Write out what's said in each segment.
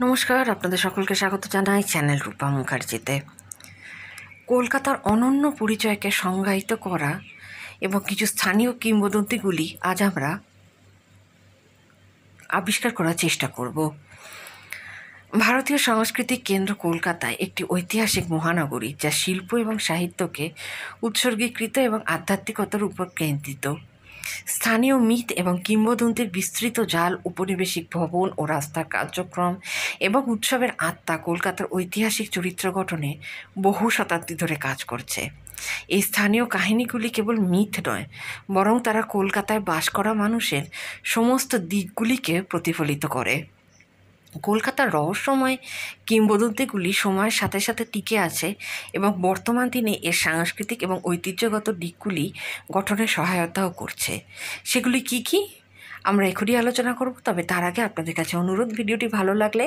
নমস্কার, আপনাদের সকলকে স্বাগত জানাই চ্যানেল রূপা মুখার্জিতে। কলকাতার অনন্য পরিচয়কে সংজ্ঞায়িত করা এবং কিছু স্থানীয় কিংবদন্তিগুলি আজ আমরা আবিষ্কার করার চেষ্টা করব। ভারতীয় সাংস্কৃতিক কেন্দ্র কলকাতায় একটি ঐতিহাসিক মহানগরী, যা শিল্প এবং সাহিত্যকে উৎসর্গীকৃত এবং আধ্যাত্মিকতার উপর কেন্দ্রিত। স্থানীয় মিথ এবং কিংবদন্তির বিস্তৃত জাল, উপনিবেশিক ভবন ও রাস্তার কার্যক্রম এবং উৎসবের আত্মা কলকাতার ঐতিহাসিক চরিত্র গঠনে বহু শতাব্দী ধরে কাজ করছে। এই স্থানীয় কাহিনীগুলি কেবল মিথ নয়, বরং তারা কলকাতায় বাস করা মানুষের সমস্ত দিকগুলিকে প্রতিফলিত করে। কলকাতার রহস্যময় কিংবদন্তিগুলি সময়ের সাথে সাথে টিকে আছে এবং বর্তমান দিনে এর সাংস্কৃতিক এবং ঐতিহ্যগত দিকগুলি গঠনে সহায়তাও করছে। সেগুলি কি কি আমরা এখনই আলোচনা করব, তবে তার আগে আপনাদের কাছে অনুরোধ, ভিডিওটি ভালো লাগলে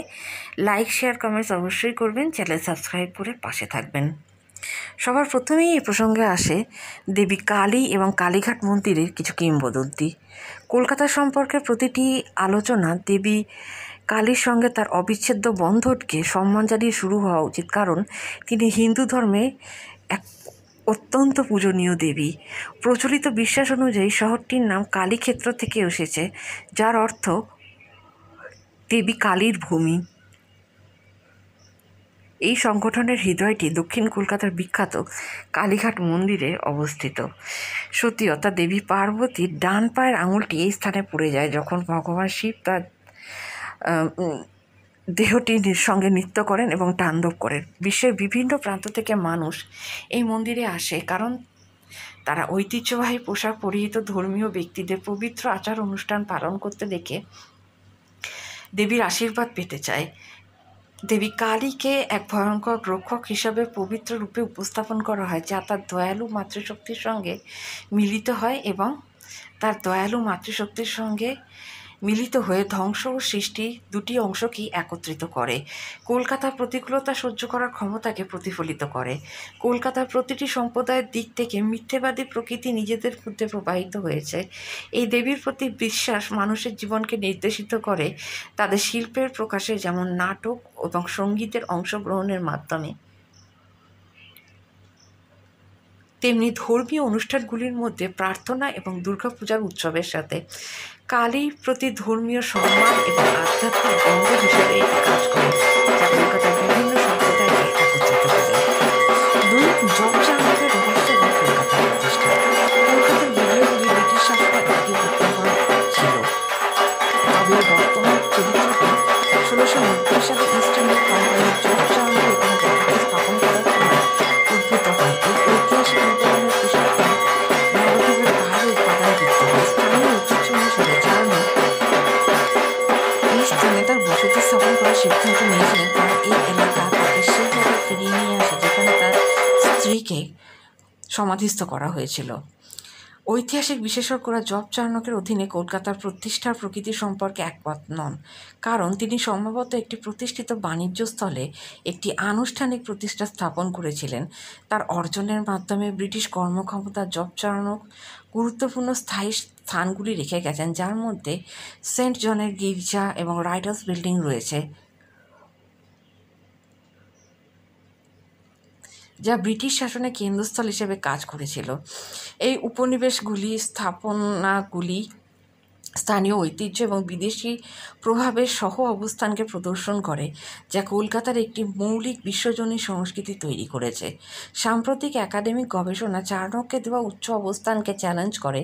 লাইক, শেয়ার, কমেন্টস অবশ্যই করবেন, চ্যানেল সাবস্ক্রাইব করে পাশে থাকবেন। সবার প্রথমেই এই প্রসঙ্গে আসে দেবী কালী এবং কালীঘাট মন্দিরের কিছু কিংবদন্তি। কলকাতা সম্পর্কে প্রতিটি আলোচনা দেবী কালীর সঙ্গে তার অবিচ্ছেদ্য বন্ধনকে সম্মান জানিয়ে শুরু হওয়া উচিত, কারণ তিনি হিন্দু ধর্মে এক অত্যন্ত পূজনীয় দেবী। প্রচলিত বিশ্বাস অনুযায়ী শহরটির নাম কালীক্ষেত্র থেকে এসেছে, যার অর্থ দেবী কালীর ভূমি। এই সংগঠনের হৃদয়টি দক্ষিণ কলকাতার বিখ্যাত কালীঘাট মন্দিরে অবস্থিত। সত্যি, অর্থাৎ দেবী পার্বতীর ডান পায়ের আঙুলটি এই স্থানে পড়ে যায় যখন ভগবান শিব তার দেহটির সঙ্গে নৃত্য করেন এবং তাণ্ডব করেন। বিশ্বের বিভিন্ন প্রান্ত থেকে মানুষ এই মন্দিরে আসে, কারণ তারা ঐতিহ্যবাহী পোশাক পরিহিত ধর্মীয় ব্যক্তিদের পবিত্র আচার অনুষ্ঠান পালন করতে দেখে দেবীর আশীর্বাদ পেতে চায়। দেবী কালীকে এক ভয়ঙ্কর রক্ষক হিসাবে পবিত্র রূপে উপস্থাপন করা হয়, যা তার দয়ালু মাতৃশক্তির সঙ্গে মিলিত হয় এবং তার দয়ালু মাতৃশক্তির সঙ্গে মিলিত হয়ে ধ্বংস ও সৃষ্টি দুটি অংশকেই একত্রিত করে। কলকাতার প্রতিকূলতা সহ্য করার ক্ষমতাকে প্রতিফলিত করে। কলকাতার প্রতিটি সম্প্রদায়ের দিক থেকে মিথ্যেবাদী প্রকৃতি নিজেদের মধ্যে প্রবাহিত হয়েছে। এই দেবীর প্রতি বিশ্বাস মানুষের জীবনকে নির্দেশিত করে তাদের শিল্পের প্রকাশে, যেমন নাটক এবং সঙ্গীতের অংশগ্রহণের মাধ্যমে, তেমনি ধর্মীয় অনুষ্ঠানগুলির মধ্যে প্রার্থনা এবং দুর্গাপূজার উৎসবের সাথে। কালীর প্রতি ধর্মীয় সম্মান এবং আধ্যাত্মিক বন্ধ হিসেবে কাজ করে, যা কলকাতার বিভিন্ন সম্প্রদায়কে একত্রিত করে। দুই, জপচাঁদের রহস্য এবং কলকাতার প্রতিষ্ঠা। কলকাতার বিজয়গুলি ব্রিটিশ শাসনের আগে বিদ্যমান ছিল, তবে বর্তমান চরিত্রটি 1690 সালে ইস্ট ইন্ডিয়া কোম্পানির জপচাঁদ এবং রথকে স্থাপন করার সময় উদ্ভূত হয়। এই ঐতিহাসিক উদ্ভাবনের পেশাতে নবদ্বীপের পাহাড়ে উপাদান যুক্ত হয়। স্থানীয় ঐতিহ্য অনুসারে জার্মান ইস্ট জোনে তার বসতি স্থাপন করার সিদ্ধান্ত নিয়েছিলেন, কারণ এই এলাকা তাকে সেই জায়গায় ফিরিয়ে নিয়ে আসে যেখানে তার স্ত্রীকে সমাধিস্থ করা হয়েছিল। ঐতিহাসিক বিশেষজ্ঞরা জপচার্নকের অধীনে কলকাতার প্রতিষ্ঠার প্রকৃতি সম্পর্কে একমত নন, কারণ তিনি সম্ভবত একটি প্রতিষ্ঠিত বাণিজ্য স্থলে একটি আনুষ্ঠানিক প্রতিষ্ঠা স্থাপন করেছিলেন। তার অর্জনের মাধ্যমে ব্রিটিশ কর্মক্ষমতা জপচার্নক গুরুত্বপূর্ণ স্থায়ী স্থানগুলি রেখে গেছেন, যার মধ্যে সেন্ট জনের গির্জা এবং রাইটার্স বিল্ডিং রয়েছে, যা ব্রিটিশ শাসনের কেন্দ্রস্থল হিসেবে কাজ করেছিল। এই উপনিবেশগুলি স্থাপনাগুলি স্থানীয় ঐতিহ্য এবং বিদেশি প্রভাবের সহ অবস্থানকে প্রদর্শন করে, যা কলকাতার একটি মৌলিক বিশ্বজনীন সংস্কৃতি তৈরি করেছে। সাম্প্রতিক একাডেমিক গবেষণা চাণক্যে দেওয়া উচ্চ অবস্থানকে চ্যালেঞ্জ করে,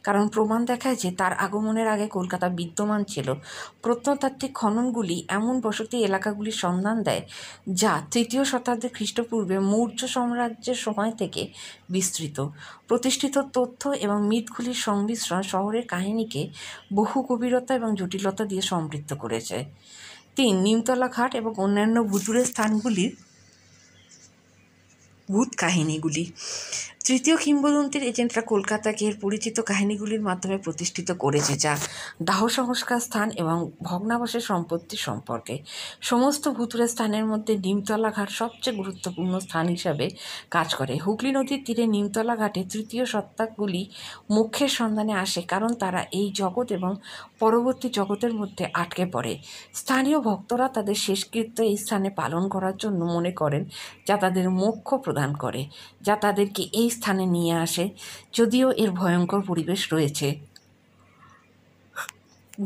কারণ প্রমাণ দেখায় যে তার আগমনের আগে কলকাতা বিদ্যমান ছিল। প্রত্নতাত্ত্বিক খননগুলি এমন বসতি এলাকাগুলির সন্ধান দেয় যা 3য় শতাব্দী খ্রিস্টপূর্বে মৌর্য সাম্রাজ্যের সময় থেকে বিস্তৃত। প্রতিষ্ঠিত তথ্য এবং মিথগুলির সংমিশ্রণ শহরের কাহিনীকে বহু গভীরতা এবং জটিলতা দিয়ে সমৃদ্ধ করেছে। 3, নিমতলা ঘাট এবং অন্যান্য ভুতুড়ে স্থানগুলির ভূত কাহিনীগুলি। তৃতীয় কিংবদন্তির এজেন্টরা কলকাতাকে এর পরিচিত কাহিনীগুলির মাধ্যমে প্রতিষ্ঠিত করেছে, যা দাহ সংস্কার স্থান এবং ভগ্নাবশেষ সম্পত্তি সম্পর্কে। সমস্ত ভুতুড়ে স্থানের মধ্যে নিমতলা ঘাট সবচেয়ে গুরুত্বপূর্ণ স্থান হিসাবে কাজ করে। হুগলি নদীর তীরে নিমতলা ঘাটে তৃতীয় সত্তাগুলি মোক্ষের সন্ধানে আসে, কারণ তারা এই জগৎ এবং পরবর্তী জগতের মধ্যে আটকে পড়ে। স্থানীয় ভক্তরা তাদের শেষকৃত্য এই স্থানে পালন করার জন্য মনে করেন, যা তাদের মোক্ষ প্রদান করে, যা তাদেরকে এই স্থানে নিয়ে আসে। যদিও এর ভয়ঙ্কর পরিবেশ রয়েছে,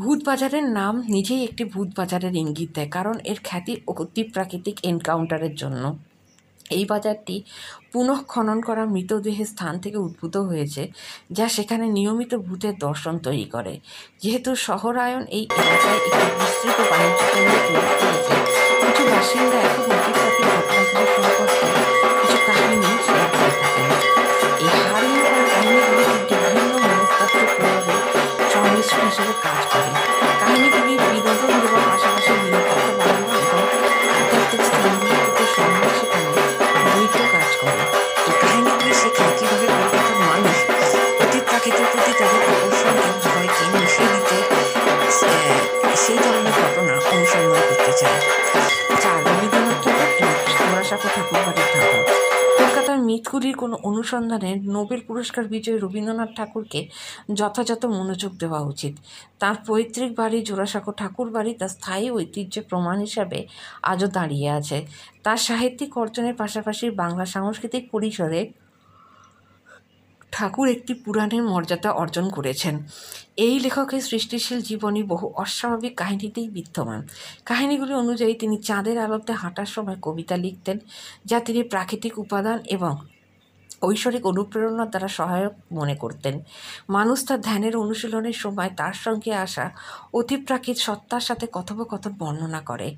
ভূত বাজারের নাম নিজেই একটি ভূত বাজারের ইঙ্গিত দেয়, কারণ এর খ্যাতি অতি প্রাকৃতিক এনকাউন্টারের জন্য। এই বাজারটি পুনঃখনন করা মৃতদেহের স্থান থেকে উদ্ভূত হয়েছে, যা সেখানে নিয়মিত ভূতের দর্শন তৈরি করে। যেহেতু শহরায়ন এই এলাকায় একটি বিস্তৃত বাণিজ্য কেন্দ্র তৈরি করেছে, কিছু বাসিন্দা এখন ঐতিহাসিক ঘটনাগুলি সম্পর্কে কিছু কাহিনী শেয়ার করে থাকেন। এই হারিয়ে যাওয়া কাহিনীগুলি কিন্তু বিভিন্ন মনস্তাত্ত্বিক প্রভাবে সংমিশ্রণ হিসেবে কাজ করে। কাহিনীগুলি বিনোদন দেওয়ার পাশাপাশি নিরাপত্তা বাড়ানো এবং আধ্যাত্মিক স্থানগুলির প্রতি সম্মান শেখানো দ্বৈত কাজ করে। এই কাহিনীগুলি শেখায় কীভাবে কলকাতার মানুষ অতি প্রাকৃতিক প্রতি তাদের আকর্ষণকে ভয়কে মিশিয়ে দিতে সেই ধরনের ঘটনা অনুসন্ধান করতে চায়। 4. রবীন্দ্রনাথ ঠাকুর এবং জোড়াসাঁকো ঠাকুরবাড়ির ধারণ। কলকাতার মিথগুলির কোনো অনুসন্ধানে নোবেল পুরস্কার বিজয়ী রবীন্দ্রনাথ ঠাকুরকে যথাযথ মনোযোগ দেওয়া উচিত। তার পৈতৃক বাড়ি জোড়াসাঁকো ঠাকুরবাড়ি তার স্থায়ী ঐতিহ্যের প্রমাণ হিসাবে আজও দাঁড়িয়ে আছে। তার সাহিত্যিক অর্জনের পাশাপাশি বাংলা সাংস্কৃতিক পরিসরে ঠাকুর একটি পুরাণের মর্যাদা অর্জন করেছেন। এই লেখকের সৃষ্টিশীল জীবনী বহু অস্বাভাবিক কাহিনীতেই বিদ্যমান। কাহিনীগুলি অনুযায়ী তিনি চাঁদের আলোতে হাঁটার সময় কবিতা লিখতেন, যা তিনি প্রাকৃতিক উপাদান এবং ঐশ্বরিক অনুপ্রেরণার দ্বারা সহায়ক মনে করতেন। মানুষ তার ধ্যানের অনুশীলনের সময় তার সঙ্গে আসা অতিপ্রাকৃত সত্তার সাথে কথোপকথন বর্ণনা করে।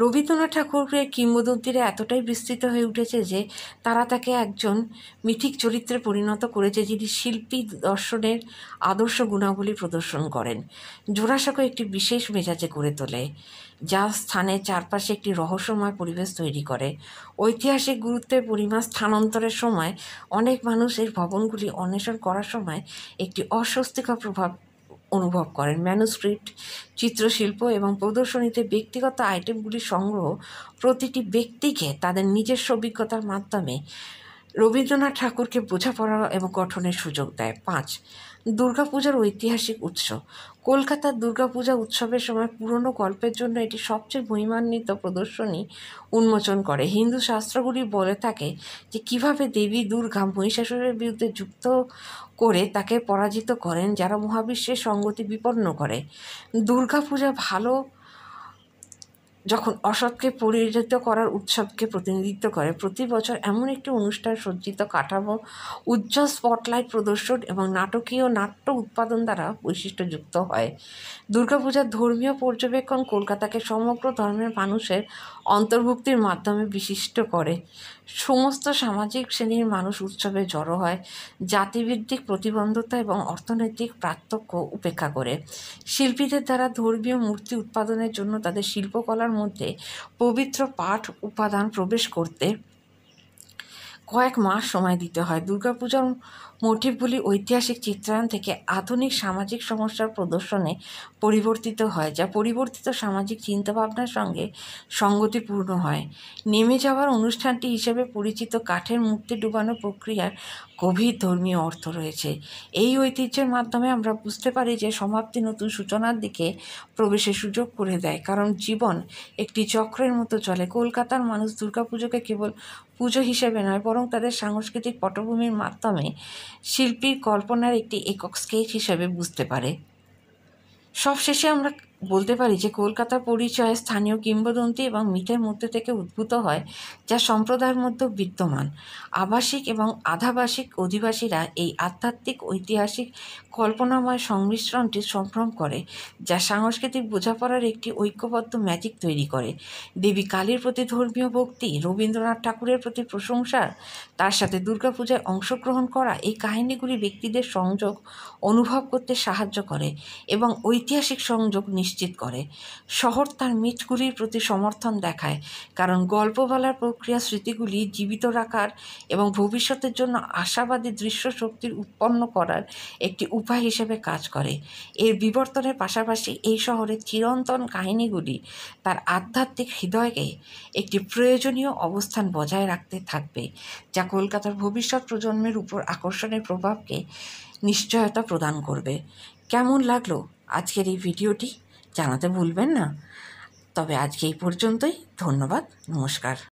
রবীন্দ্রনাথ ঠাকুরের কিংবদন্তিরা এতটাই বিস্তৃত হয়ে উঠেছে যে তারা তাকে একজন মিথিক চরিত্রে পরিণত করেছে, যিনি শিল্পী দর্শনের আদর্শ গুণাবলী প্রদর্শন করেন। জোড়াসাঁকো একটি বিশেষ মেজাজে গড়ে তোলে, যা স্থানের চারপাশে একটি রহস্যময় পরিবেশ তৈরি করে। ঐতিহাসিক গুরুত্বের পরিমাণ স্থানান্তরের সময় অনেক মানুষ এর ভবনগুলি অন্বেষণ করার সময় একটি অস্বস্তিকর প্রভাব অনুভব করেন। ম্যানুস্ক্রিপ্ট, চিত্রশিল্প এবং প্রদর্শনীতে ব্যক্তিগত আইটেমগুলির সংগ্রহ প্রতিটি ব্যক্তিকে তাদের নিজস্ব অভিজ্ঞতার মাধ্যমে রবীন্দ্রনাথ ঠাকুরকে বোঝাপড়া এবং গঠনের সুযোগ দেয়। 5. দুর্গাপূজার ঐতিহাসিক উৎস। কলকাতার দুর্গাপূজা উৎসবের সময় পুরনো গল্পের জন্য এটি সবচেয়ে মহিমান্বিত প্রদর্শনী উন্মোচন করে। হিন্দু শাস্ত্রগুলি বলে থাকে যে কীভাবে দেবী দুর্গা মহিষাসুরের বিরুদ্ধে যুদ্ধ করে তাকে পরাজিত করেন, যারা মহাবিশ্বের সংগতি বিপন্ন করে। দুর্গাপূজা ভালো যখন অসৎকে পরিণত করার উৎসবকে প্রতিনিধিত্ব করে। প্রতি বছর এমন একটি অনুষ্ঠান সজ্জিত কাঠামো, উজ্জ্বল স্পটলাইট প্রদর্শন এবং নাটকীয় নাট্য উৎপাদন দ্বারা বৈশিষ্ট্যযুক্ত হয়। দুর্গাপূজার ধর্মীয় পর্যবেক্ষণ কলকাতাকে সমগ্র ধর্মের মানুষের অন্তর্ভুক্তির মাধ্যমে বিশিষ্ট করে। সমস্ত সামাজিক শ্রেণীর মানুষ উৎসবে জড়ো হয়, জাতিভিত্তিক প্রতিবন্ধতা এবং অর্থনৈতিক পার্থক্য উপেক্ষা করে। শিল্পীদের দ্বারা ধর্মীয় মূর্তি উৎপাদনের জন্য তাদের শিল্পকলার মধ্যে পবিত্র পাঠ উপাদান প্রবেশ করতে কয়েক মাস সময় দিতে হয়। দুর্গাপূজার মোটিভগুলি ঐতিহাসিক চিত্রায়ন থেকে আধুনিক সামাজিক সমস্যার প্রদর্শনে পরিবর্তিত হয়, যা পরিবর্তিত সামাজিক চিন্তাভাবনার সঙ্গে সঙ্গতিপূর্ণ হয়। নেমে যাওয়ার অনুষ্ঠানটি হিসেবে পরিচিত কাঠের মূর্তি ডুবানো প্রক্রিয়ার গভীর ধর্মীয় অর্থ রয়েছে। এই ঐতিহ্যের মাধ্যমে আমরা বুঝতে পারি যে সমাপ্তি নতুন সূচনার দিকে প্রবেশের সুযোগ করে দেয়, কারণ জীবন একটি চক্রের মতো চলে। কলকাতার মানুষ দুর্গাপুজোকে কেবল পুজো হিসেবে নয়, বরং তাদের সাংস্কৃতিক পটভূমির মাধ্যমে শিল্পীর কল্পনার একটি একক স্কেচ হিসেবে বুঝতে পারে। সবশেষে আমরা বলতে পারি যে কলকাতার পরিচয় স্থানীয় কিংবদন্তি এবং মিথের মধ্যে থেকে উদ্ভূত হয়, যা সম্প্রদায়ের মধ্যে বিদ্যমান। আবাসিক এবং আধাবাসিক অধিবাসীরা এই আধ্যাত্মিক ঐতিহাসিক কল্পনাময় সংমিশ্রণটি সম্ভ্রম করে, যা সাংস্কৃতিক বোঝাপড়ার একটি ঐক্যবদ্ধ ম্যাজিক তৈরি করে। দেবী কালীর প্রতি ধর্মীয় ভক্তি, রবীন্দ্রনাথ ঠাকুরের প্রতি প্রশংসা, তার সাথে দুর্গাপূজায় অংশগ্রহণ করা, এই কাহিনীগুলি ব্যক্তিদের সংযোগ অনুভব করতে সাহায্য করে এবং ঐতিহাসিক সংযোগ নিশ্চিত করে। শহর তার মিথগুলির প্রতি সমর্থন দেখায়, কারণ গল্প বলার প্রক্রিয়া স্মৃতিগুলি জীবিত রাখার এবং ভবিষ্যতের জন্য আশাবাদী দৃশ্য শক্তির উৎপন্ন করার একটি উপায় হিসেবে কাজ করে। এর বিবর্তনের পাশাপাশি এই শহরের চিরন্তন কাহিনীগুলি তার আধ্যাত্মিক হৃদয়কে একটি প্রয়োজনীয় অবস্থান বজায় রাখতে থাকবে, যা কলকাতার ভবিষ্যৎ প্রজন্মের উপর আকর্ষণের প্রভাবকে নিশ্চয়তা প্রদান করবে। কেমন লাগলো আজকের এই ভিডিওটি জানাতে ভুলবেন না। তবে আজকে এই পর্যন্তই। ধন্যবাদ। নমস্কার।